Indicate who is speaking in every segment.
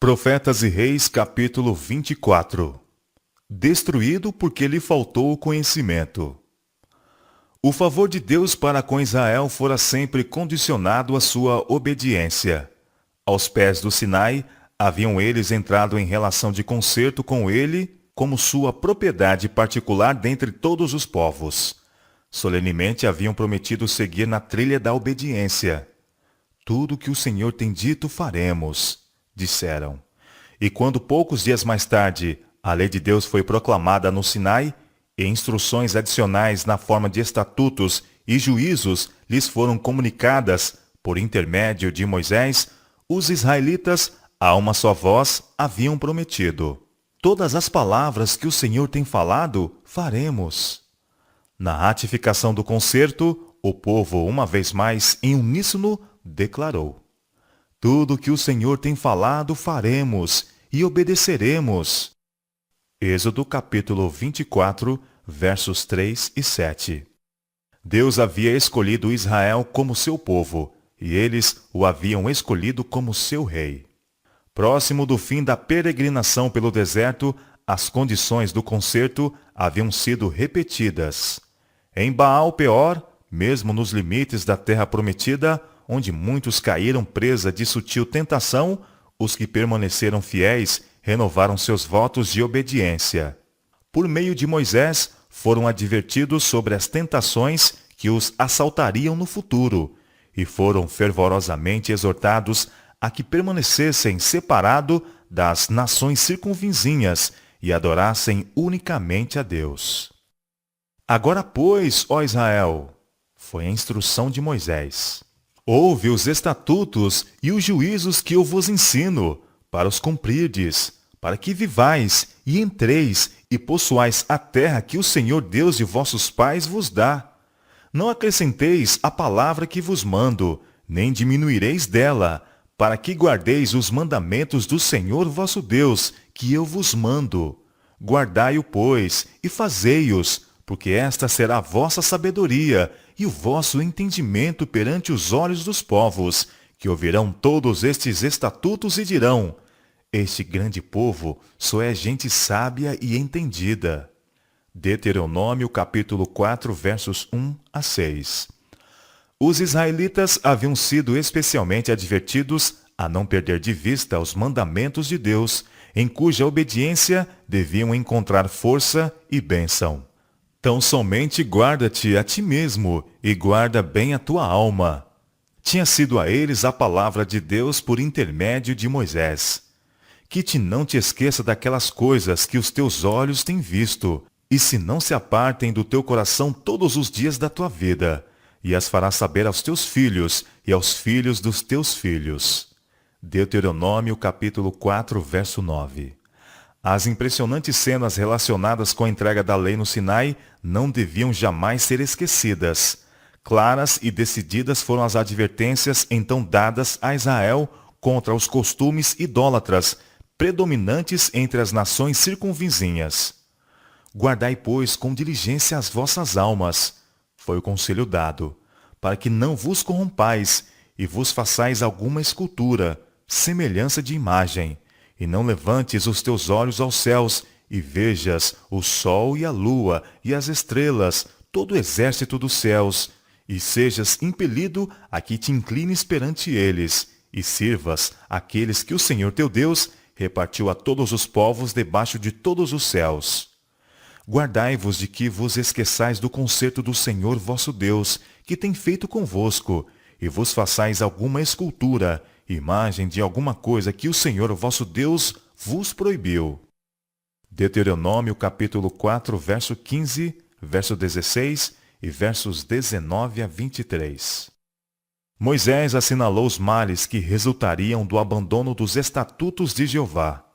Speaker 1: Profetas e Reis, capítulo 24. Destruído porque lhe faltou o conhecimento. O favor de Deus para com Israel fora sempre condicionado à sua obediência. Aos pés do Sinai, haviam eles entrado em relação de concerto com ele, como sua propriedade particular dentre todos os povos. Solenemente haviam prometido seguir na trilha da obediência. Tudo que o Senhor tem dito faremos, disseram. E quando poucos dias mais tarde a lei de Deus foi proclamada no Sinai, e instruções adicionais na forma de estatutos e juízos lhes foram comunicadas por intermédio de Moisés, os israelitas, a uma só voz, haviam prometido: todas as palavras que o Senhor tem falado, faremos. Na ratificação do concerto, o povo, uma vez mais, em uníssono, declarou: tudo que o Senhor tem falado, faremos e obedeceremos. Êxodo capítulo 24, versos 3 e 7. Deus havia escolhido Israel como seu povo, e eles o haviam escolhido como seu rei. Próximo do fim da peregrinação pelo deserto, as condições do concerto haviam sido repetidas. Em Baal-Peor, mesmo nos limites da terra prometida, onde muitos caíram presa de sutil tentação, os que permaneceram fiéis renovaram seus votos de obediência. Por meio de Moisés, foram advertidos sobre as tentações que os assaltariam no futuro, e foram fervorosamente exortados a que permanecessem separados das nações circunvizinhas e adorassem unicamente a Deus. Agora, pois, ó Israel, foi a instrução de Moisés: ouve os estatutos e os juízos que eu vos ensino, para os cumprirdes, para que vivais e entreis e possuais a terra que o Senhor Deus de vossos pais vos dá. Não acrescenteis a palavra que vos mando, nem diminuireis dela, para que guardeis os mandamentos do Senhor vosso Deus, que eu vos mando. Guardai-o, pois, e fazei-os, porque esta será a vossa sabedoria e o vosso entendimento perante os olhos dos povos, que ouvirão todos estes estatutos e dirão: este grande povo só é gente sábia e entendida. Deuteronômio capítulo 4, versos 1 a 6. Os israelitas haviam sido especialmente advertidos a não perder de vista os mandamentos de Deus, em cuja obediência deviam encontrar força e bênção. Tão somente guarda-te a ti mesmo e guarda bem a tua alma. Tinha sido a eles a palavra de Deus por intermédio de Moisés: que não te esqueça daquelas coisas que os teus olhos têm visto, e se não se apartem do teu coração todos os dias da tua vida, e as farás saber aos teus filhos e aos filhos dos teus filhos. Deuteronômio capítulo 4, verso 9. As impressionantes cenas relacionadas com a entrega da lei no Sinai não deviam jamais ser esquecidas. Claras e decididas foram as advertências então dadas a Israel contra os costumes idólatras predominantes entre as nações circunvizinhas. Guardai, pois, com diligência as vossas almas, foi o conselho dado, para que não vos corrompais e vos façais alguma escultura, semelhança de imagem, e não levantes os teus olhos aos céus e vejas o sol e a lua e as estrelas, todo o exército dos céus, e sejas impelido a que te inclines perante eles, e sirvas aqueles que o Senhor teu Deus repartiu a todos os povos debaixo de todos os céus. Guardai-vos de que vos esqueçais do concerto do Senhor vosso Deus, que tem feito convosco, e vos façais alguma escultura, imagem de alguma coisa que o Senhor vosso Deus vos proibiu. Deuteronômio capítulo 4, verso 15, verso 16 e versos 19 a 23. Moisés assinalou os males que resultariam do abandono dos estatutos de Jeová.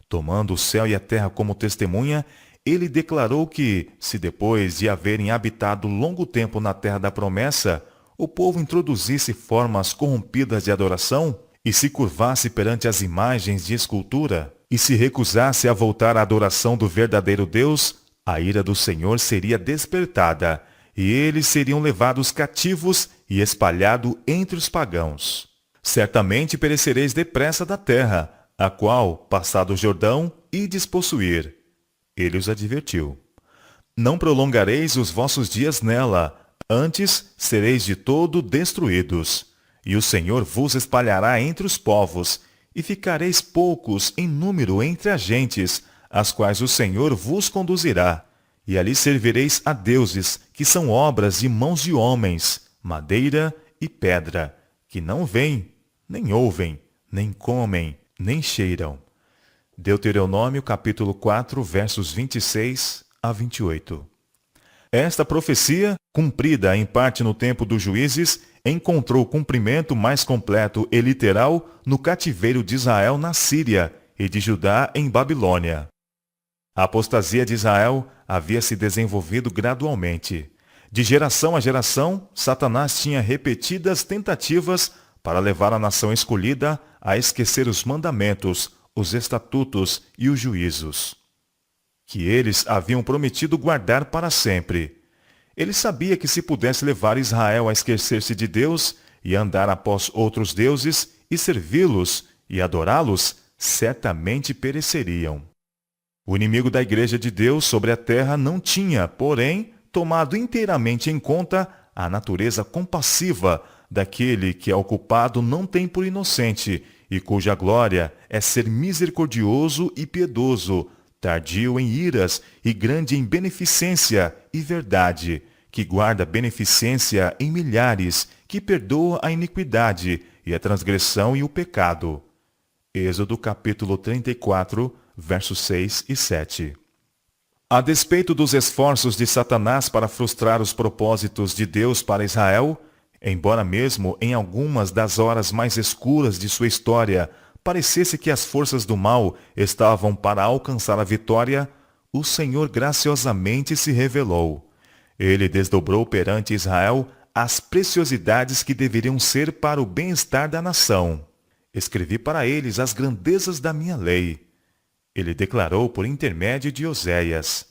Speaker 1: Tomando o céu e a terra como testemunha, ele declarou que, se depois de haverem habitado longo tempo na terra da promessa, o povo introduzisse formas corrompidas de adoração e se curvasse perante as imagens de escultura, e se recusasse a voltar à adoração do verdadeiro Deus, a ira do Senhor seria despertada, e eles seriam levados cativos e espalhados entre os pagãos. Certamente perecereis depressa da terra, a qual, passado o Jordão, ides possuir. Ele os advertiu: não prolongareis os vossos dias nela, antes sereis de todo destruídos. E o Senhor vos espalhará entre os povos, e ficareis poucos em número entre as gentes, as quais o Senhor vos conduzirá. E ali servireis a deuses, que são obras de mãos de homens, madeira e pedra, que não veem, nem ouvem, nem comem, nem cheiram. Deuteronômio capítulo 4, versos 26 a 28. Esta profecia, cumprida em parte no tempo dos juízes, encontrou cumprimento mais completo e literal no cativeiro de Israel na Síria e de Judá em Babilônia. A apostasia de Israel havia se desenvolvido gradualmente. De geração a geração, Satanás tinha repetidas tentativas para levar a nação escolhida a esquecer os mandamentos, os estatutos e os juízos que eles haviam prometido guardar para sempre. Ele sabia que se pudesse levar Israel a esquecer-se de Deus e andar após outros deuses e servi-los e adorá-los, certamente pereceriam. O inimigo da Igreja de Deus sobre a terra não tinha, porém, tomado inteiramente em conta a natureza compassiva daquele que é ocupado não tem por inocente e cuja glória é ser misericordioso e piedoso, tardio em iras e grande em beneficência e verdade, que guarda beneficência em milhares, que perdoa a iniquidade e a transgressão e o pecado. Êxodo capítulo 34, versos 6 e 7. A despeito dos esforços de Satanás para frustrar os propósitos de Deus para Israel, embora mesmo em algumas das horas mais escuras de sua história parecesse que as forças do mal estavam para alcançar a vitória, o Senhor graciosamente se revelou. Ele desdobrou perante Israel as preciosidades que deveriam ser para o bem-estar da nação. Escrevi para eles as grandezas da minha lei. Ele declarou por intermédio de Oséias: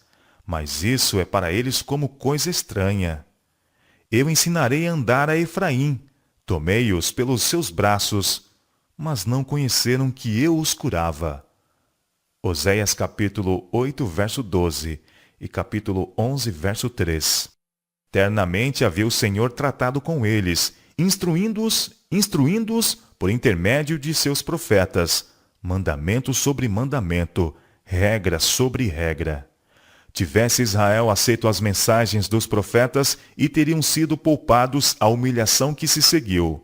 Speaker 1: mas isso é para eles como coisa estranha. Eu ensinarei a andar a Efraim, tomei-os pelos seus braços, mas não conheceram que eu os curava. Oséias capítulo 8, verso 12 e capítulo 11, verso 3. Ternamente havia o Senhor tratado com eles, instruindo-os por intermédio de seus profetas, mandamento sobre mandamento, regra sobre regra. Tivesse Israel aceito as mensagens dos profetas e teriam sido poupados a humilhação que se seguiu.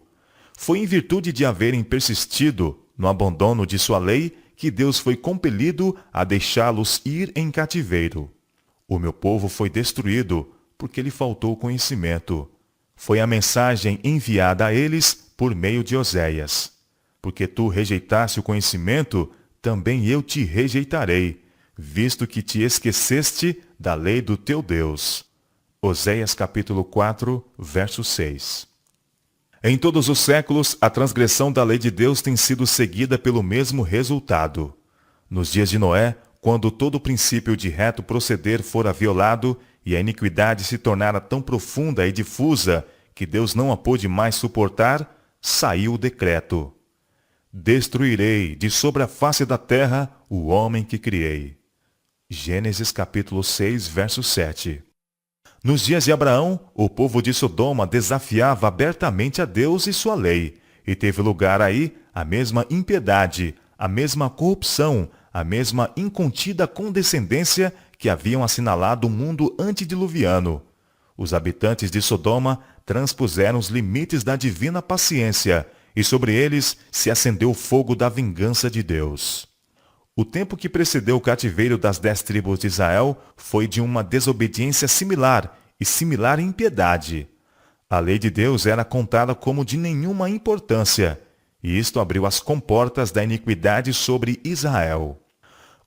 Speaker 1: Foi em virtude de haverem persistido no abandono de sua lei que Deus foi compelido a deixá-los ir em cativeiro. O meu povo foi destruído porque lhe faltou conhecimento. Foi a mensagem enviada a eles por meio de Oséias. Porque tu rejeitaste o conhecimento, também eu te rejeitarei, visto que te esqueceste da lei do teu Deus. Oséias capítulo 4, verso 6. Em todos os séculos, a transgressão da lei de Deus tem sido seguida pelo mesmo resultado. Nos dias de Noé, quando todo o princípio de reto proceder fora violado e a iniquidade se tornara tão profunda e difusa que Deus não a pôde mais suportar, saiu o decreto: destruirei de sobre a face da terra o homem que criei. Gênesis capítulo 6, verso 7. Nos dias de Abraão, o povo de Sodoma desafiava abertamente a Deus e sua lei, e teve lugar aí a mesma impiedade, a mesma corrupção, a mesma incontida condescendência que haviam assinalado o mundo antediluviano. Os habitantes de Sodoma transpuseram os limites da divina paciência, e sobre eles se acendeu o fogo da vingança de Deus. O tempo que precedeu o cativeiro das 10 tribos de Israel foi de uma desobediência similar e similar impiedade. A lei de Deus era contada como de nenhuma importância, e isto abriu as comportas da iniquidade sobre Israel.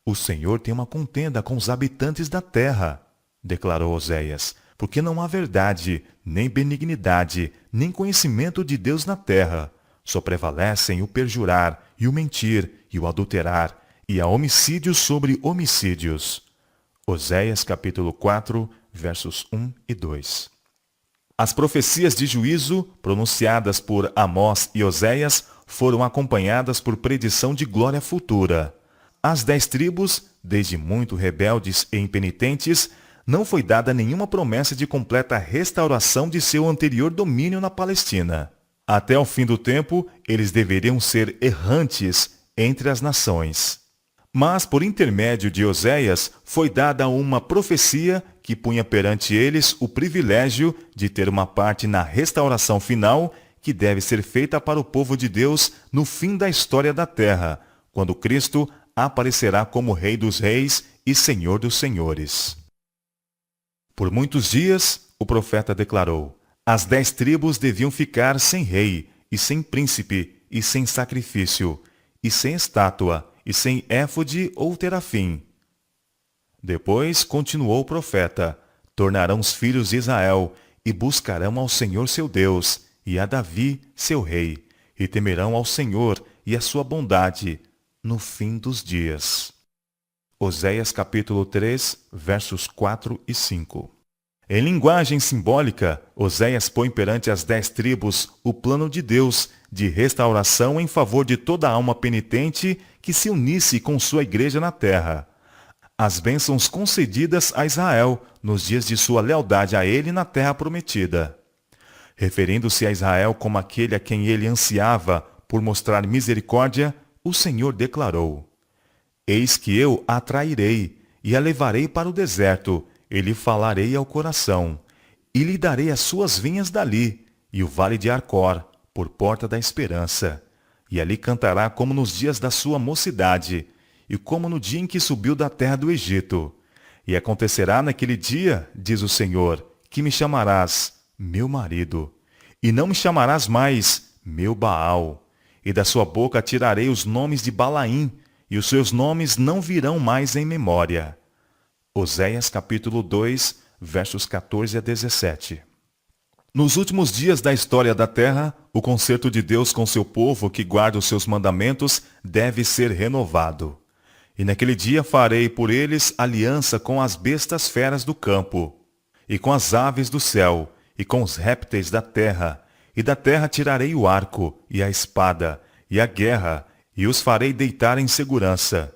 Speaker 1: O Senhor tem uma contenda com os habitantes da terra, declarou Oséias, porque não há verdade, nem benignidade, nem conhecimento de Deus na terra. Só prevalecem o perjurar, e o mentir, e o adulterar, e há homicídios sobre homicídios. Oséias capítulo 4, versos 1 e 2. As profecias de juízo, pronunciadas por Amós e Oséias, foram acompanhadas por predição de glória futura. Às 10 tribos, desde muito rebeldes e impenitentes, não foi dada nenhuma promessa de completa restauração de seu anterior domínio na Palestina. Até o fim do tempo, eles deveriam ser errantes entre as nações. Mas, por intermédio de Oséias, foi dada uma profecia que punha perante eles o privilégio de ter uma parte na restauração final que deve ser feita para o povo de Deus no fim da história da terra, quando Cristo aparecerá como Rei dos Reis e Senhor dos Senhores. Por muitos dias, o profeta declarou: as 10 tribos deviam ficar sem rei, e sem príncipe, e sem sacrifício, e sem estátua, e sem éfode ou terafim. Depois continuou o profeta: tornarão os filhos de Israel, e buscarão ao Senhor seu Deus, e a Davi seu rei, e temerão ao Senhor e a sua bondade, no fim dos dias. Oséias capítulo 3, versos 4 e 5. Em linguagem simbólica, Oséias põe perante as 10 tribos o plano de Deus de restauração em favor de toda alma penitente que se unisse com sua igreja na terra. As bênçãos concedidas a Israel nos dias de sua lealdade a ele na terra prometida. Referindo-se a Israel como aquele a quem ele ansiava por mostrar misericórdia, o Senhor declarou: eis que eu a atrairei e a levarei para o deserto, e lhe falarei ao coração, e lhe darei as suas vinhas dali, e o vale de Arcor, por porta da esperança. E ali cantará como nos dias da sua mocidade, e como no dia em que subiu da terra do Egito. E acontecerá naquele dia, diz o Senhor, que me chamarás meu marido, e não me chamarás mais meu Baal. E da sua boca tirarei os nomes de Balaim, e os seus nomes não virão mais em memória. Oséias capítulo 2, versos 14 a 17. Nos últimos dias da história da terra, o concerto de Deus com seu povo que guarda os seus mandamentos deve ser renovado. E naquele dia farei por eles aliança com as bestas feras do campo, e com as aves do céu, e com os répteis da terra, e da terra tirarei o arco, e a espada, e a guerra, e os farei deitar em segurança.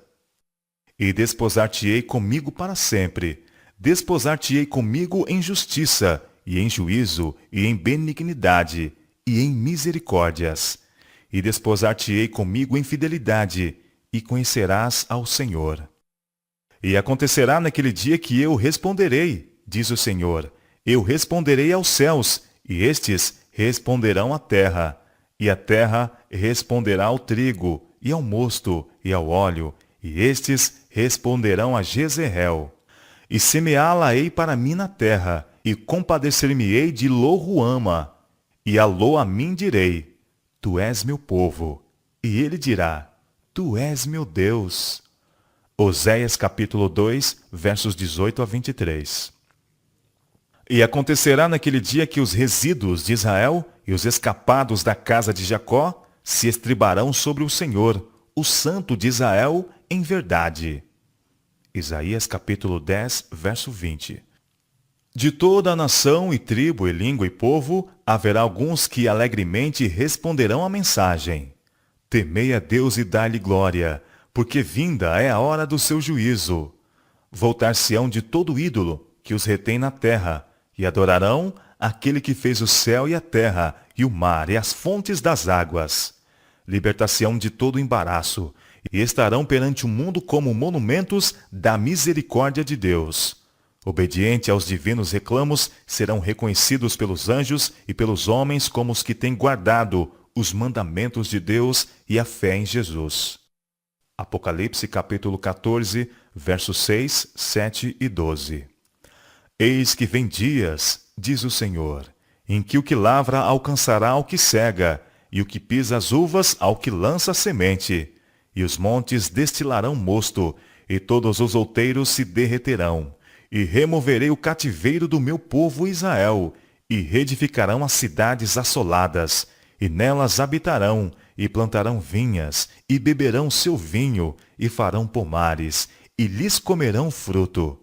Speaker 1: E desposar-te-ei comigo para sempre, desposar-te-ei comigo em justiça, e em juízo, e em benignidade, e em misericórdias. E desposar-te-ei comigo em fidelidade, e conhecerás ao Senhor. E acontecerá naquele dia que eu responderei, diz o Senhor, eu responderei aos céus, e estes responderão à terra, e a terra responderá ao trigo, e ao mosto, e ao óleo, e estes responderão a Jezreel. E semeá-la-ei para mim na terra, e compadecer-me-ei de Lo-ruama. E a Lo-amim direi: tu és meu povo. E ele dirá: tu és meu Deus. Oséias capítulo 2, versos 18 a 23. E acontecerá naquele dia que os resíduos de Israel e os escapados da casa de Jacó se estribarão sobre o Senhor, o Santo de Israel, em verdade. Isaías capítulo 10, verso 20. De toda a nação e tribo e língua e povo, haverá alguns que alegremente responderão à mensagem. Temei a Deus e dai-lhe glória, porque vinda é a hora do seu juízo. Voltar-se-ão de todo ídolo que os retém na terra, e adorarão aquele que fez o céu e a terra, e o mar e as fontes das águas. Libertar-se-ão de todo embaraço, e estarão perante o mundo como monumentos da misericórdia de Deus. Obediente aos divinos reclamos, serão reconhecidos pelos anjos e pelos homens como os que têm guardado os mandamentos de Deus e a fé em Jesus. Apocalipse capítulo 14, versos 6, 7 e 12. Eis que vem dias, diz o Senhor, em que o que lavra alcançará ao que cega, e o que pisa as uvas ao que lança a semente. E os montes destilarão mosto, e todos os outeiros se derreterão. E removerei o cativeiro do meu povo Israel, e reedificarão as cidades assoladas, e nelas habitarão, e plantarão vinhas, e beberão seu vinho, e farão pomares, e lhes comerão fruto.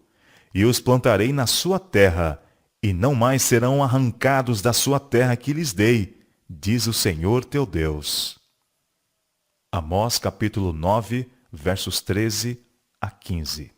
Speaker 1: E os plantarei na sua terra, e não mais serão arrancados da sua terra que lhes dei, diz o Senhor teu Deus. Amós capítulo 9, versos 13 a 15.